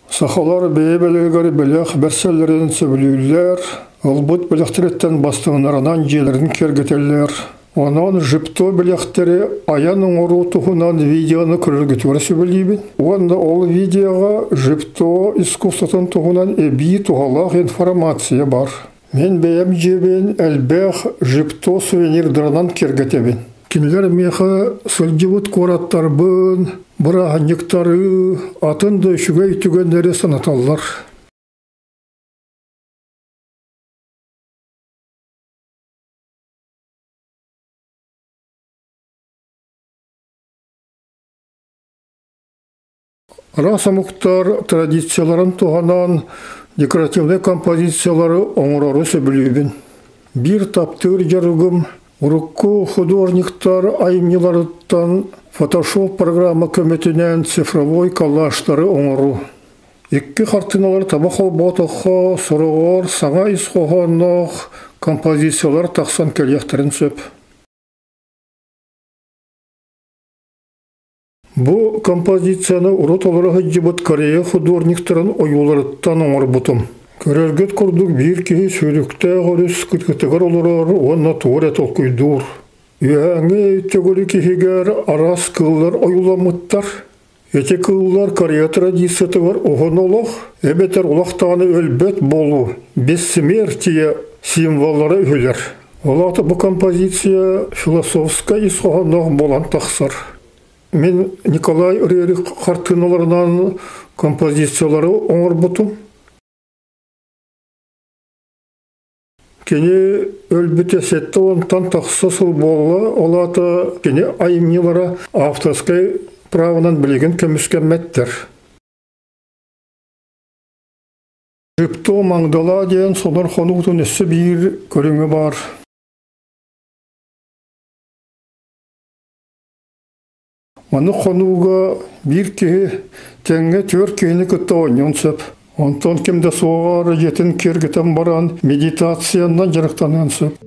Сахалар бейбелегер белек берселерин сөбүлүлер, ылбыт белектиреттен бастығынарынан желерин кергетелер. Онан жипто белектери аян оңору тухунан видеоны көргөтүрө сөбүлүбүн. Онда ол видеога жипто искусствотон тухунан эби тухалак информация бар. Мен бейем жебен элбех жипто сувенирдеринан кергетебин. Кинлер меха сылжыбыт кораттарбын, бұрағанниктары, атынды үшіге түгенлері санаталар. Расамуктар традицияларын туғанан декоративный композициялары оңырары сөбілебін. Bir таптыр жарығым, урукку художниктар айымнеларыттан Photoshop программа көмөтүнен цифровой коллажтары оңыру. Икки картиналар табақал ботоққа, сұрығар, саңа исқоғаннақ, композициялар тақсан кәлияқтарын сөп. Бұ композицияны урут оларға жібіт Корея художниктарын ойуларыттан оңыр бұтым. Көрергет күрдік бір кейі сөйлікті ғорыс күткітігір олырар, онна туғырет оқойдур. Яңы төгілі кехегер арас кыллар ойуламыттар. Эти кыллар Корея традицияты бар оғын олақ, әбетер олақтағаны өлбет болу, бессмертие символлары өлер. Олаты бұл композиция философска исоғаннақ болан тақсар. Мен Николай Рерих картиналарынан композициялары оңыр бұтым. Кені өлбіте сетті онтан тақсысыл болы, олаты кені айымнелары авторскай правынан білеген көміскен мәттер. Жипто маңдала ден сонар қонуғытын үсі бір көріңі бар. Оны қонуға бір кеге тәңге төр кейіні күтті ойнен сөп. Онтон кемді соғары жетін кергітен баран медитацияндан жарықтанын сөп.